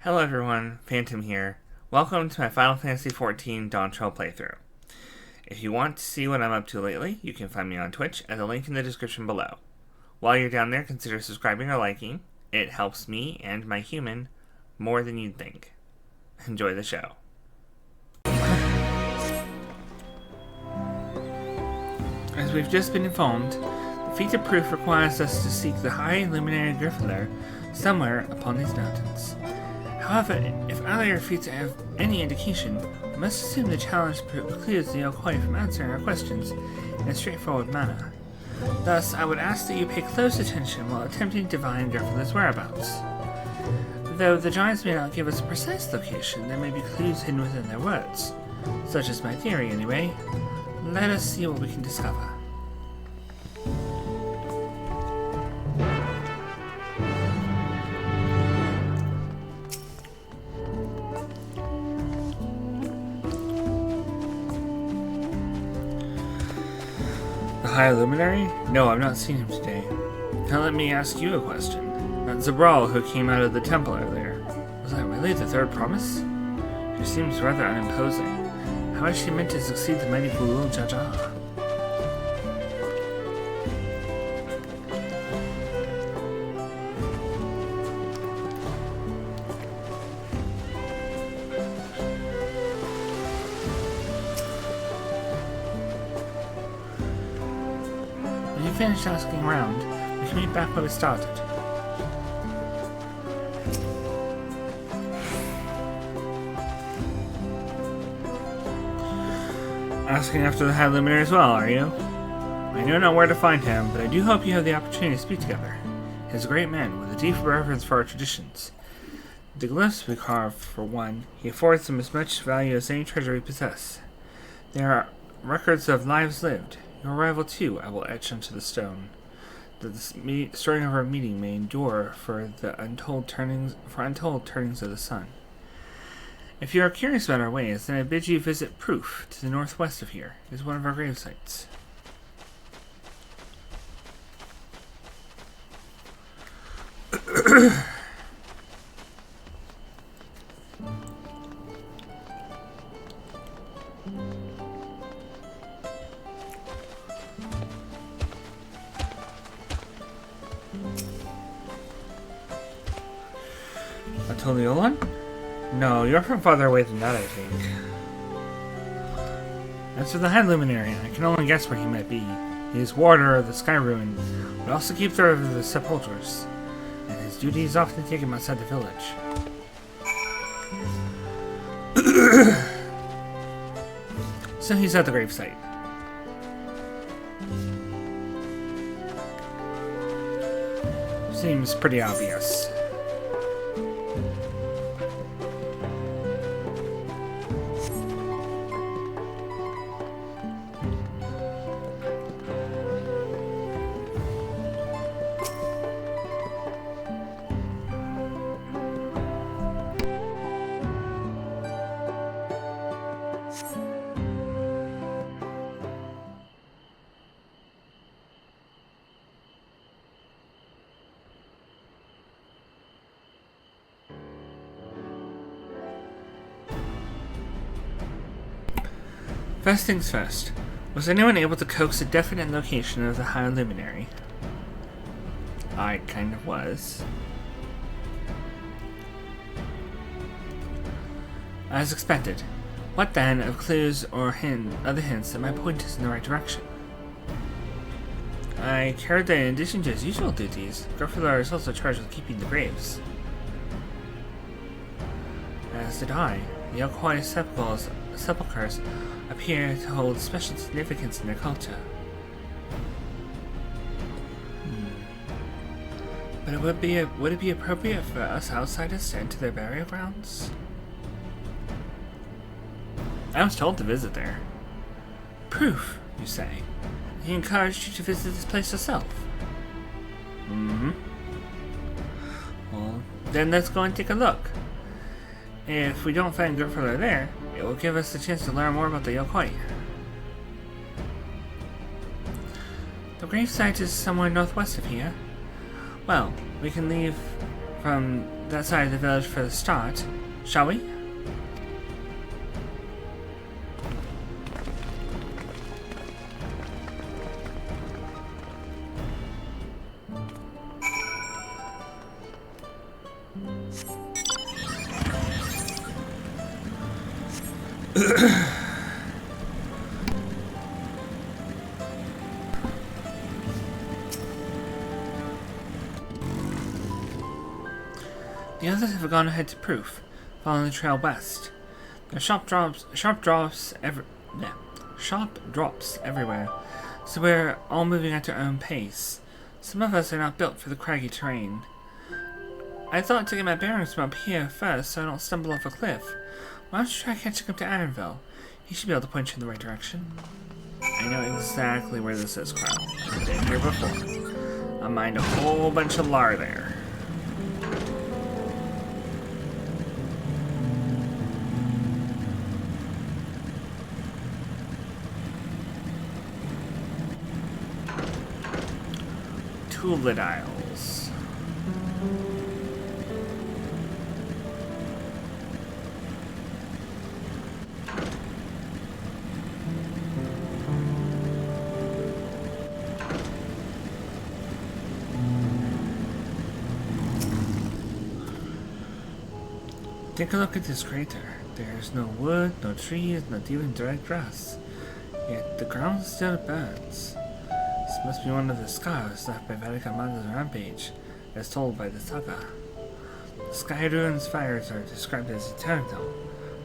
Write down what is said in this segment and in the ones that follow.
Hello everyone, Phantom here. Welcome to my Final Fantasy XIV Dawntrail playthrough. If you want to see what I'm up to lately, you can find me on Twitch at the link in the description below. While you're down there, consider subscribing or liking. It helps me and my human more than you'd think. Enjoy the show. As we've just been informed, the feat of proof requires us to seek the High Luminary Gryffindor somewhere upon these mountains. However, if other feats have any indication, we must assume the challenge precludes the Yokoi from answering our questions in a straightforward manner. Thus, I would ask that you pay close attention while attempting to divine Gryffindor's whereabouts. Though the giants may not give us a precise location, there may be clues hidden within their words. Such is my theory, anyway. Let us see what we can discover. High Luminary? No, I've not seen him today. Now let me ask you a question. That Zabral who came out of the temple earlier, was that really the third promise? She seems rather unimposing. How is she meant to succeed the mighty Bulul Jaja? When you finish asking around, we can meet back where we started. Asking after the High Luminary as well, are you? I know not where to find him, but I do hope you have the opportunity to speak together. He is a great man, with a deep reverence for our traditions. The glyphs we carve, for one, he affords them as much value as any treasure we possess. There are records of lives lived. Your arrival, too, I will etch onto the stone, that the story of our meeting may endure for untold turnings of the sun. If you are curious about our ways, then I bid you visit Proof, to the northwest of here. It is one of our grave sites. Atoliolan? No, you're from farther away than that, I think. As for the High Luminary, I can only guess where he might be. He is warder of the Sky Ruin, but also keeper of the sepulchres, and his duties often take him outside the village. So he's at the gravesite. Seems pretty obvious. First things first, was anyone able to coax a definite location of the High Luminary? I kind of was. As expected. What then of clues or other hints that might point us in the right direction? I heard that in addition to his usual duties, Gryffindor is also charged with keeping the graves. As did I. The Yokoi sepulchres appear to hold special significance in their culture. But would it be appropriate for us outsiders to enter their burial grounds? I was told to visit there. Proof, you say? He encouraged you to visit this place yourself? Mm-hmm. Well, then let's go and take a look. If we don't find Gryffindor there, it will give us the chance to learn more about the Yokoi. The gravesite is somewhere northwest of here. Well, we can leave from that side of the village for the start, shall we? The others have gone ahead to proof, following the trail west. There are shop drops everywhere, so we're all moving at our own pace. Some of us are not built for the craggy terrain. I thought to get my bearings from up here first so I don't stumble off a cliff. Why don't you try catching up to Adamville? He should be able to point you in the right direction. I know exactly where this is, Crow. I've been here before. I mined a whole bunch of lar there. Tooladiles. Take a look at this crater. There's no wood, no trees, not even dried grass. Yet the ground still burns. This must be one of the scars left by Valikamanda's rampage, as told by the saga. The Sky Ruin's fires are described as eternal,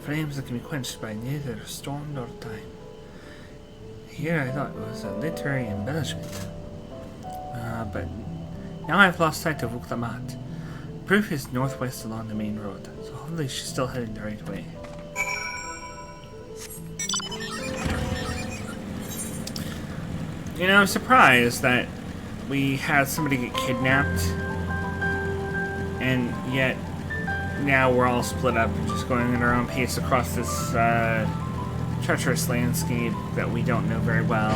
flames that can be quenched by neither storm nor time. Here I thought it was a literary embellishment. But now I've lost sight of Uklamat. Proof is northwest along the main road, so hopefully she's still heading the right way. You know, I'm surprised that we had somebody get kidnapped, and yet now we're all split up and just going at our own pace across this treacherous landscape that we don't know very well.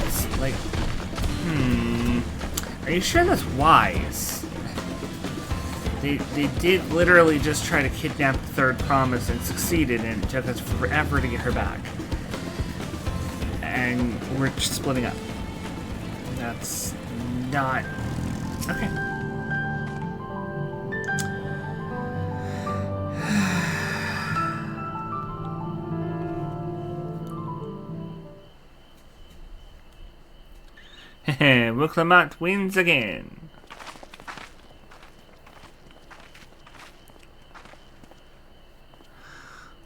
It's like, are you sure that's wise? They did literally just try to kidnap the third promise and succeeded, and it took us forever to get her back. And we're just splitting up. That's not... Okay. Wuklamat wins again.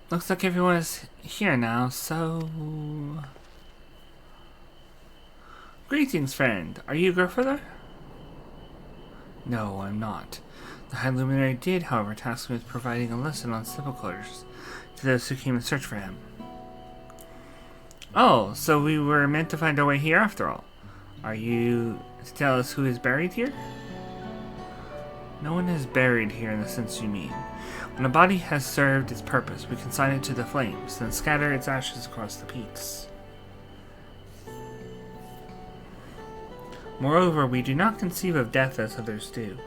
Looks like everyone is here now, so... Greetings, friend. Are you Grandfather? No, I'm not. The High Luminary did, however, task me with providing a lesson on sepulchres to those who came in search for him. Oh, so we were meant to find our way here after all. Are you to tell us who is buried here? No one is buried here in the sense you mean. When a body has served its purpose, we consign it to the flames, then scatter its ashes across the peaks. Moreover, we do not conceive of death as others do.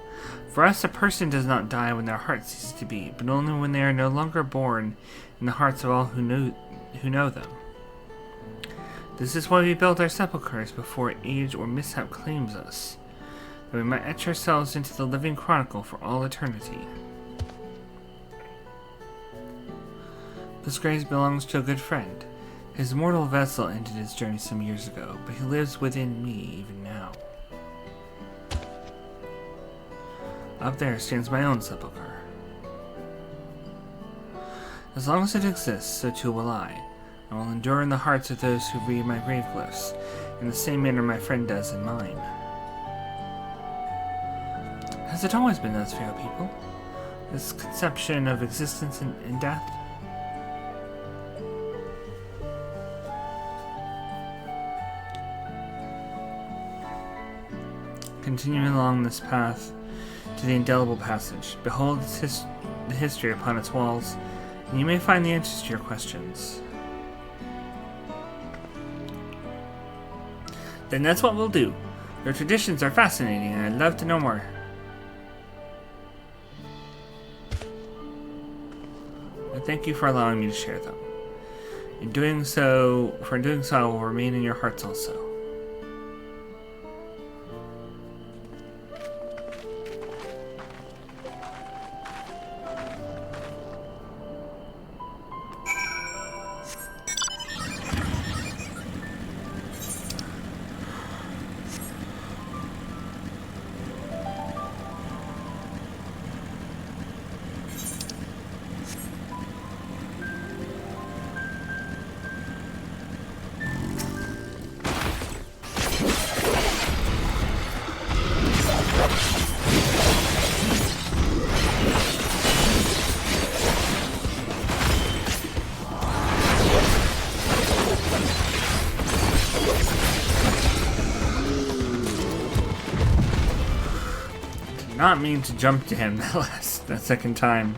For us, a person does not die when their heart ceases to beat, but only when they are no longer born in the hearts of all who know them. This is why we build our sepulchres before age or mishap claims us, that we might etch ourselves into the living chronicle for all eternity. This grave belongs to a good friend. His mortal vessel ended his journey some years ago, but he lives within me even now. Up there stands my own sepulchre. As long as it exists, so too will I. I will endure in the hearts of those who read my grave glyphs, in the same manner my friend does in mine. Has it always been thus for your people? This conception of existence and death? Continuing along this path to the indelible passage, behold the history upon its walls, and you may find the answers to your questions. Then that's what we'll do. Your traditions are fascinating, and I'd love to know more. but thank you for allowing me to share them. In doing so, I will remain in your hearts also. Not mean to jump to him that second time.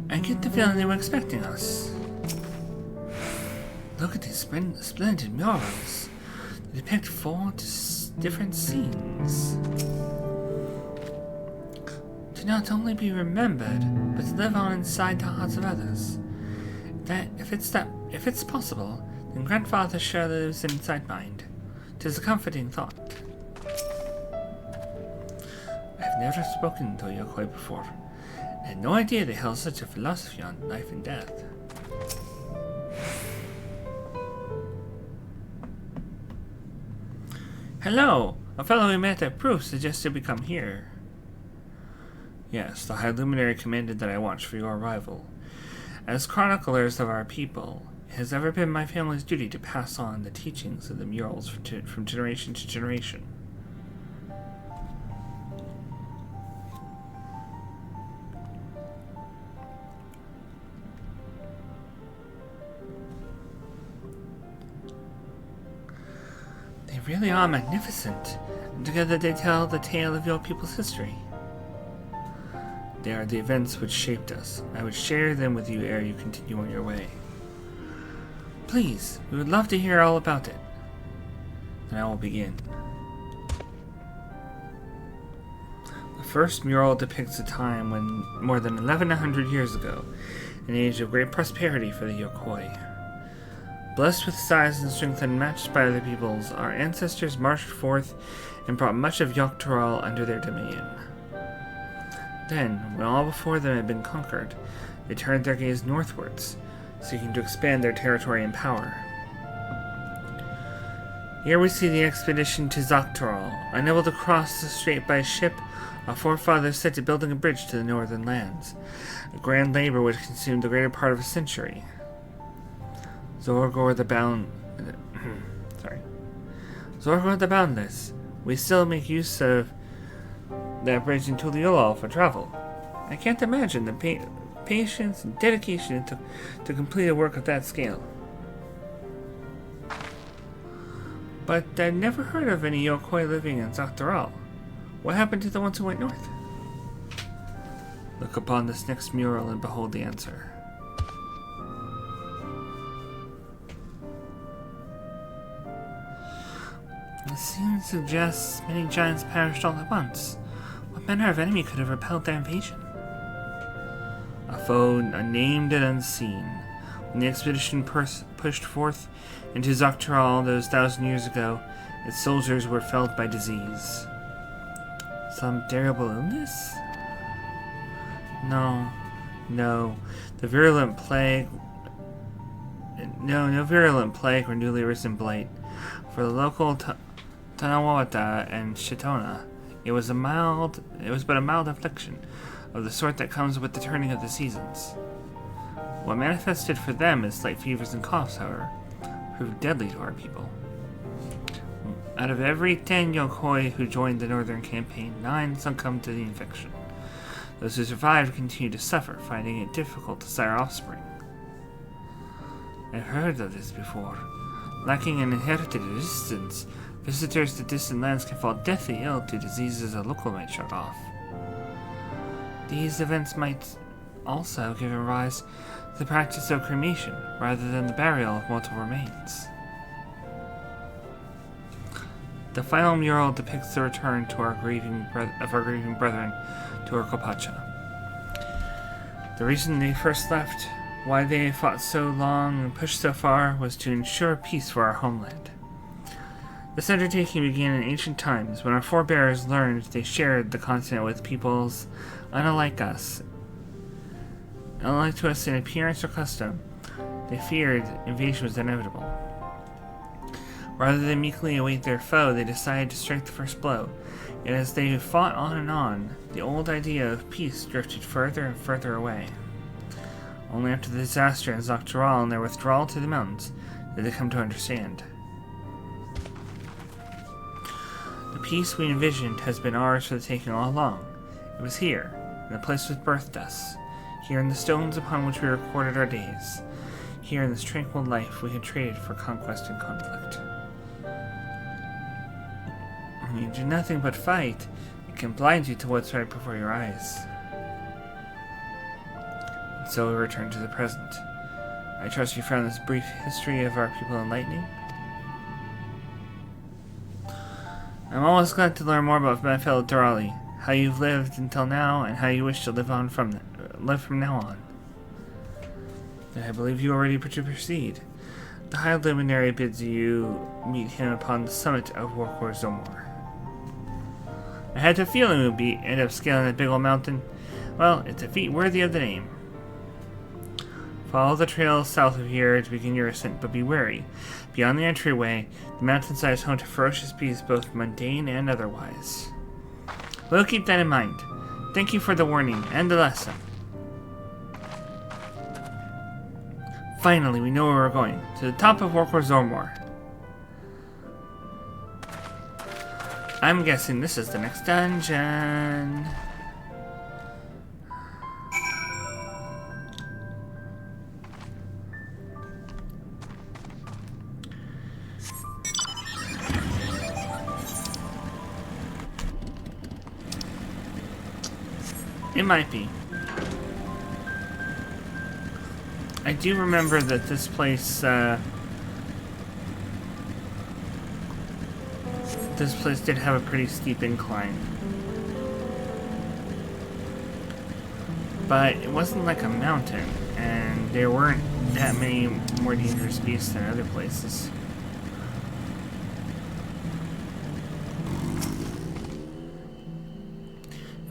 I get the feeling they were expecting us. Look at these splendid murals. They depict 4 different scenes. To not only be remembered, but to live on inside the hearts of others. If it's possible, then grandfather surely lives inside mine. 'Tis a comforting thought. I've never spoken to a Yokoi before. I had no idea they held such a philosophy on life and death. Hello! A fellow we met at Proof suggested we come here. Yes, the High Luminary commanded that I watch for your arrival. As chroniclers of our people, it has ever been my family's duty to pass on the teachings of the murals from generation to generation. They really are magnificent, and together they tell the tale of your people's history. They are the events which shaped us. I would share them with you ere you continue on your way. Please, we would love to hear all about it. Then I will begin. The first mural depicts a time when, more than 1100 years ago, an age of great prosperity for the Yokoi. Blessed with size and strength unmatched by other peoples, our ancestors marched forth and brought much of Dawntrail under their domain. Then, when all before them had been conquered, they turned their gaze northwards, seeking to expand their territory and power. Here we see the expedition to Dawntrail. Unable to cross the strait by ship, our forefathers set to building a bridge to the northern lands, a grand labor which consumed the greater part of a century. Zorgor the Boundless. We still make use of that bridge in Tuliolol for travel. I can't imagine the patience and dedication it took to complete a work of that scale. But I never heard of any Yokoi living in Dawntrail. What happened to the ones who went north? Look upon this next mural and behold the answer. The scene suggests many giants perished all at once. What manner of enemy could have repelled their invasion? A foe unnamed and unseen. When the expedition pushed forth into Dawntrail those 1,000 years ago, its soldiers were felled by disease. Some terrible illness? No. The virulent plague. No virulent plague or newly risen blight. For the local Tanawata and Shitona, it was but a mild affliction, of the sort that comes with the turning of the seasons. What manifested for them as slight fevers and coughs, however, proved deadly to our people. Out of every 10 Yokoi who joined the northern campaign, 9 succumbed to the infection. Those who survived continued to suffer, finding it difficult to sire offspring. I've heard of this before. Lacking an inherited resistance, visitors to distant lands can fall deathly ill to diseases a local might shut off. These events might also have given rise to the practice of cremation, rather than the burial of mortal remains. The final mural depicts the return to our grieving brethren to Orkopacha. The reason they first left, why they fought so long and pushed so far, was to ensure peace for our homeland. This undertaking began in ancient times, when our forebears learned they shared the continent with peoples unlike to us in appearance or custom. They feared invasion was inevitable. Rather than meekly await their foe, they decided to strike the first blow. Yet as they fought on and on, the old idea of peace drifted further and further away. Only after the disaster in Dawntrail and their withdrawal to the mountains did they come to understand. The peace we envisioned has been ours for the taking all along. It was here, in the place which birthed us, here in the stones upon which we recorded our days, here in this tranquil life we had traded for conquest and conflict. When you do nothing but fight, it can blind you to what's right before your eyes. And so we return to the present. I trust you found this brief history of our people enlightening. I'm always glad to learn more about my fellow Durali, how you've lived until now, and how you wish to live from now on. I believe you are ready to proceed. The High Luminary bids you meet him upon the summit of Warkor Zomor. I had a feeling we would end up scaling that big old mountain. Well, it's a feat worthy of the name. Follow the trail south of here to begin your ascent, but be wary. Beyond the entryway, the mountainside is home to ferocious beasts, both mundane and otherwise. We'll keep that in mind. Thank you for the warning and the lesson. Finally, we know where we're going. To the top of Warkor Zomor. I'm guessing this is the next dungeon. It might be. I do remember that this place, did have a pretty steep incline. But it wasn't like a mountain, and there weren't that many more dangerous beasts than other places.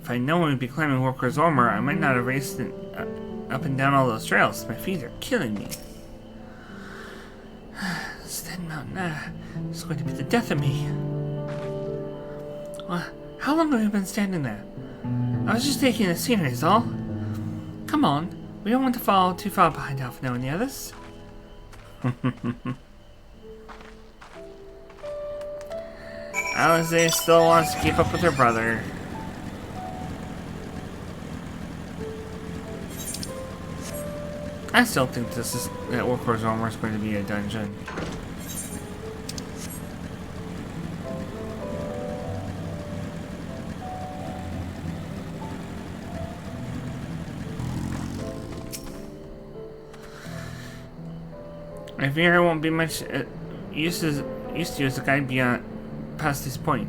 If I'd known we'd be climbing Warkor Zomor, I might not have raced up and down all those trails. My feet are killing me. This dead mountain, it's going to be the death of me. Well, how long have we been standing there? I was just taking the scenery, is all. Come on, we don't want to fall too far behind Alphino and the others. Alize still wants to keep up with her brother. I still think that Warkor Zomor is going to be a dungeon. I fear it won't be much use to use the guide past this point.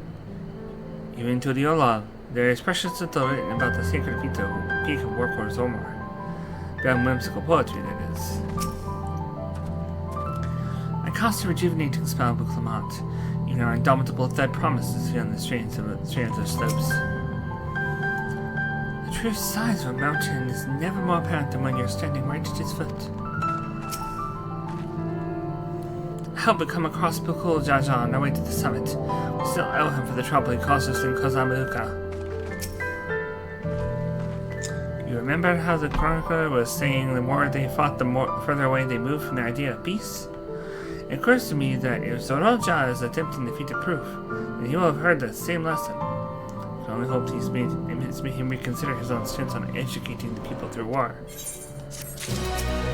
Even to the Ola, there is precious little written about the sacred peak of Warkor Zomor. Beyond whimsical poetry, that is. I cast a rejuvenating spell of Buklamant. Even our indomitable thread promises beyond the strains of slopes. The true size of a mountain is never more apparent than when you're standing right at its foot. I hope we come across Bukul Jaja on our way to the summit. We still owe him for the trouble he caused us in Kozamuka. You remember how the chronicler was saying the more they fought, the further away they moved from the idea of peace? It occurs to me that if Zoroja is attempting the feat of proof, then he will have heard the same lesson. I can only hope it's made him reconsider his own stance on educating the people through war.